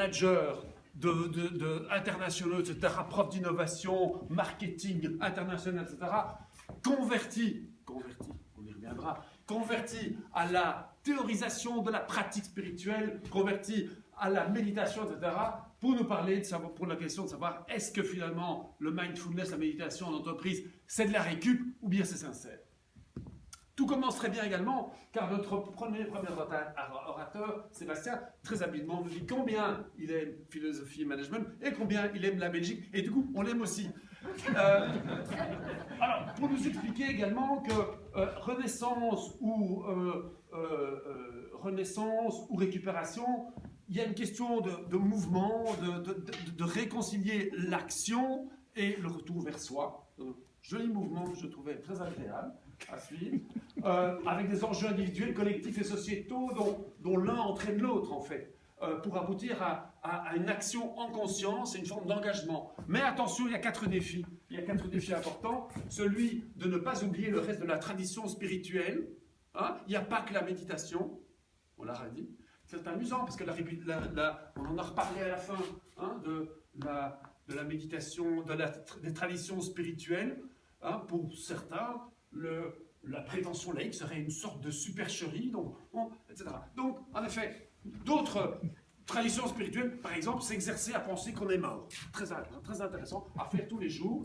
managers internationaux, etc., profs d'innovation, marketing international, etc., convertis, on y reviendra, convertis à la théorisation de la pratique spirituelle, convertis à la méditation, etc., pour nous parler, de savoir, pour la question de savoir est-ce que finalement le mindfulness, la méditation en entreprise, c'est de la récup ou bien c'est sincère. Tout commence très bien également, car notre premier orateur, Sébastien, très habilement nous dit combien il aime philosophie et management et combien il aime la Belgique, et du coup, on l'aime aussi. Alors, pour nous expliquer également que renaissance ou récupération, il y a une question de mouvement, de réconcilier l'action et le retour vers soi. Joli mouvement que je trouvais très agréable à suivre, avec des enjeux individuels, collectifs et sociétaux dont l'un entraîne l'autre en fait, pour aboutir à une action en conscience et une forme d'engagement. Mais attention, il y a 4 défis. Il y a 4 défis importants. Celui de ne pas oublier le reste de la tradition spirituelle. Hein. Il n'y a pas que la méditation, on l'a dit. C'est amusant parce que on en a reparlé à la fin hein, de la méditation, des traditions spirituelles. Hein, pour certains, la prétention laïque serait une sorte de supercherie, etc. Donc, en effet, d'autres traditions spirituelles, par exemple, s'exercer à penser qu'on est mort. Très intéressant, à faire tous les jours.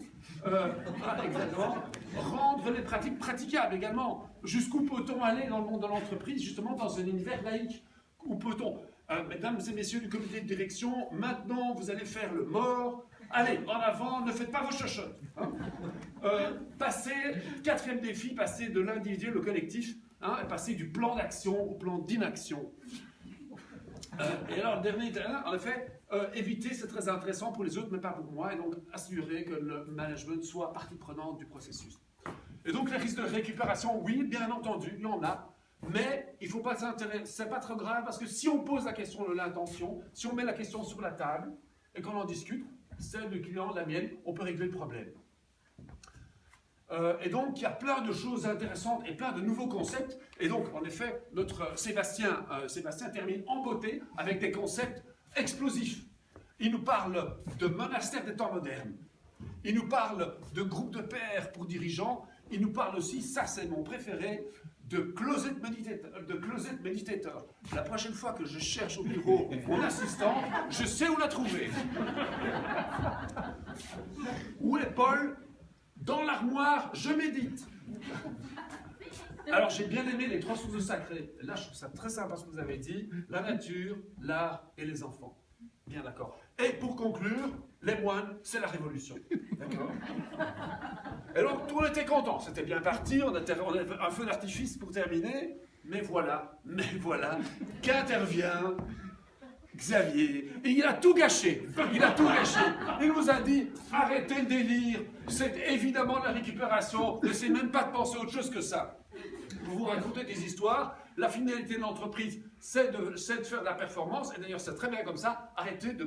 Exactement. Rendre les pratiques praticables également. Jusqu'où peut-on aller dans le monde de l'entreprise, justement dans un univers laïque? Où peut-on, mesdames et messieurs du comité de direction, maintenant vous allez faire le mort. Allez, en avant, ne faites pas vos chochottes. Hein. Passer, 4e défi, passer de l'individuel au collectif, hein, et passer du plan d'action au plan d'inaction. Et alors, le dernier, en effet, éviter, c'est très intéressant pour les autres, mais pas pour moi, et donc assurer que le management soit partie prenante du processus. Et donc, les risques de récupération, oui, bien entendu, il y en a, mais il ne faut pas s'intéresser, c'est pas trop grave, parce que si on pose la question de l'intention, si on met la question sur la table, et qu'on en discute, celle du client, la mienne, on peut régler le problème. Et donc, il y a plein de choses intéressantes et plein de nouveaux concepts. Et donc, en effet, notre Sébastien termine en beauté avec des concepts explosifs. Il nous parle de monastère des temps modernes. Il nous parle de groupe de pairs pour dirigeants. Il nous parle aussi, ça c'est mon préféré, de closet méditateur. La prochaine fois que je cherche au bureau mon assistant, je sais où la trouver. Où est Paul? Dans l'armoire, je médite. Alors j'ai bien aimé les 3 sources sacrées. Là, je trouve ça très sympa ce que vous avez dit. La nature, l'art et les enfants. Bien d'accord. Et pour conclure, les moines, c'est la révolution. D'accord. Et donc, tout le monde était content. C'était bien parti, on avait un feu d'artifice pour terminer. Mais voilà, qu'intervient Xavier. Et il a tout gâché. Il nous a dit, arrêtez le délire. C'est évidemment de la récupération. N'essayez même pas de penser autre chose que ça. Vous vous racontez des histoires. La finalité de l'entreprise, c'est de faire de la performance. Et d'ailleurs, c'est très bien comme ça. Arrêtez de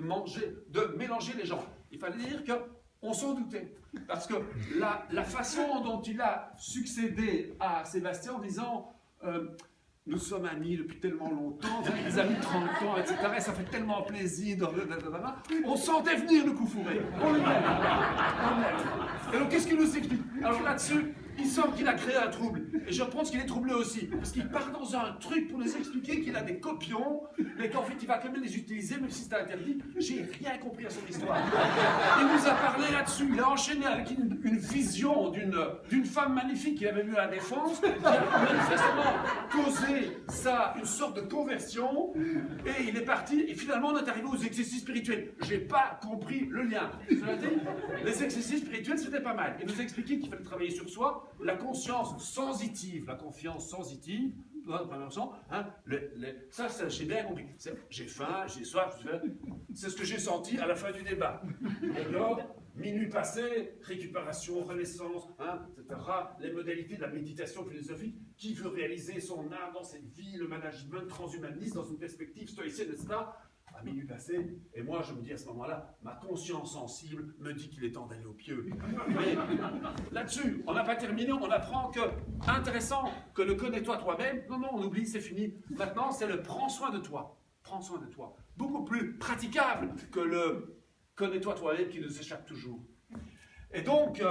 mélanger les gens. Il fallait dire qu'on s'en doutait. Parce que la façon dont il a succédé à Sébastien en disant nous sommes amis depuis tellement longtemps, des amis de 30 ans, etc. Et ça fait tellement plaisir. On sentait venir le coup fourré. On l'aime. Et donc, qu'est-ce qu'il nous explique? Alors là-dessus, il semble qu'il a créé un trouble. Et je pense qu'il est troublé aussi. Parce qu'il part dans un truc pour nous expliquer qu'il a des copions, mais qu'en fait, il va quand même les utiliser, même si c'est interdit. J'ai rien compris à son histoire. Il nous a parlé là-dessus. Il a enchaîné avec une vision d'une femme magnifique qu'il avait vue à la Défense, qui a manifestement causé ça, une sorte de conversion. Et il est parti. Et finalement, on est arrivé aux exercices spirituels. J'ai pas compris le lien. Cela dit, les exercices spirituels, c'était pas mal. Il nous a expliqué qu'il fallait travailler sur soi. La conscience sensitive, la confiance sensitive, hein, ça j'ai bien compris. J'ai faim, j'ai soif, c'est ce que j'ai senti à la fin du débat. D'accord? Minuit passé, récupération, renaissance, hein, etc. Les modalités de la méditation philosophique. Qui veut réaliser son art dans cette vie, le management transhumaniste dans une perspective stoïcienne, etc. À minuit passé, et moi je me dis à ce moment-là, ma conscience sensible me dit qu'il est temps d'aller au pieu. Mais là-dessus, on n'a pas terminé, on apprend que, intéressant, que le connais-toi toi-même, non, on oublie, c'est fini. Maintenant, c'est le prends soin de toi. Prends soin de toi. beaucoup plus praticable que le « connais-toi toi-même » qui nous échappe toujours. Et donc,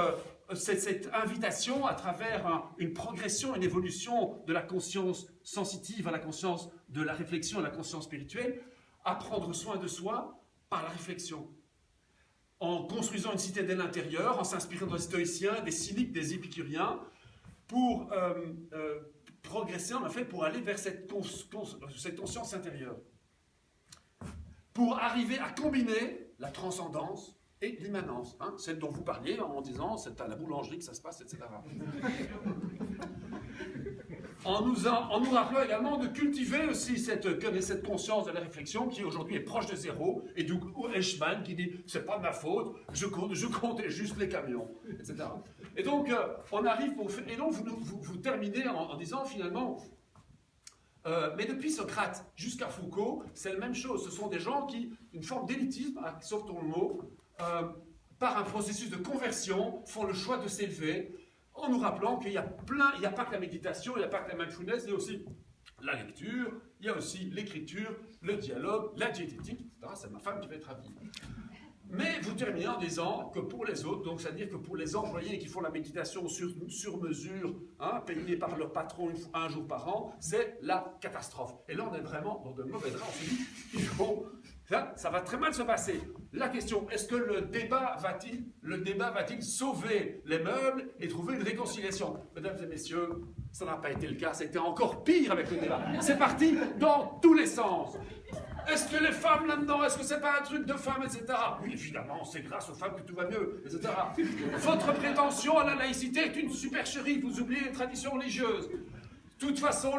c'est cette invitation à travers une progression, une évolution de la conscience sensitive à la conscience de la réflexion, à la conscience spirituelle, à prendre soin de soi par la réflexion. En construisant une citadelle intérieure, en s'inspirant des stoïciens, des cyniques, des épicuriens, pour progresser, en fait, pour aller vers cette conscience intérieure. Pour arriver à combiner la transcendance et l'immanence, hein, celle dont vous parliez en disant c'est à la boulangerie que ça se passe, etc. En nous rappelant également de cultiver aussi cette conscience de la réflexion qui aujourd'hui est proche de zéro, et du coup Eichmann qui dit c'est pas de ma faute, je comptais juste les camions, etc. Et donc on arrive et donc vous terminez en disant finalement mais depuis Socrate jusqu'à Foucault, c'est la même chose. Ce sont des gens qui, une forme d'élitisme, sortons le mot, par un processus de conversion, font le choix de s'élever, en nous rappelant qu'il y a il n'y a pas que la méditation, il n'y a pas que la mindfulness, il y a aussi la lecture, il y a aussi l'écriture, le dialogue, la diététique, etc. C'est ma femme qui va être ravie. Mais vous terminez en disant que pour les autres, donc c'est-à-dire que pour les employés qui font la méditation sur mesure, hein, payés par leur patron un jour par an, c'est la catastrophe. Et là, on est vraiment dans de mauvais draps. On se dit, ça va très mal se passer. La question, est-ce que le débat va-t-il sauver les meubles et trouver une réconciliation? Mesdames et messieurs, ça n'a pas été le cas. C'était encore pire avec le débat. C'est parti dans tous les sens. Est-ce que les femmes là-dedans, est-ce que c'est pas un truc de femmes, etc. Oui, évidemment, c'est grâce aux femmes que tout va mieux, etc. Votre prétention à la laïcité est une supercherie, vous oubliez les traditions religieuses. De toute façon,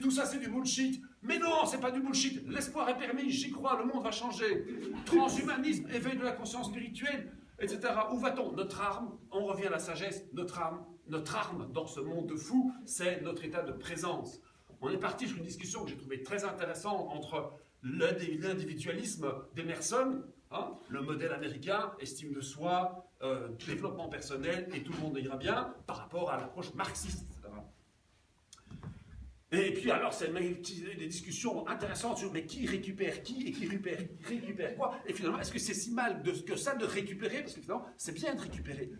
tout ça, c'est du bullshit. Mais non, c'est pas du bullshit. L'espoir est permis, j'y crois, le monde va changer. Transhumanisme, éveil de la conscience spirituelle, etc. Où va-t-on? Notre arme, on revient à la sagesse, notre arme dans ce monde de fous, c'est notre état de présence. On est parti sur une discussion que j'ai trouvée très intéressante entre l'individualisme d'Emerson, hein, le modèle américain, estime de soi, développement personnel, et tout le monde ira bien, par rapport à l'approche marxiste, etc. Et puis alors, c'est des discussions intéressantes sur mais qui récupère qui et qui récupère quoi. Et finalement, est-ce que c'est si mal que ça de récupérer? Parce que finalement, c'est bien de récupérer.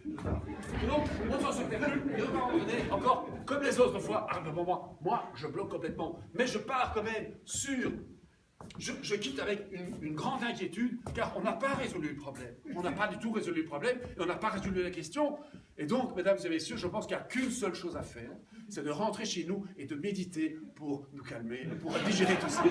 Et donc, on s'en se plus, et on va en donner encore, comme les autres fois, moi, je bloque complètement. Mais je pars quand même sur... Je quitte avec une grande inquiétude, car on n'a pas résolu le problème. On n'a pas du tout résolu le problème, et on n'a pas résolu la question. Et donc, mesdames et messieurs, je pense qu'il n'y a qu'une seule chose à faire, c'est de rentrer chez nous et de méditer pour nous calmer, pour digérer tout ça.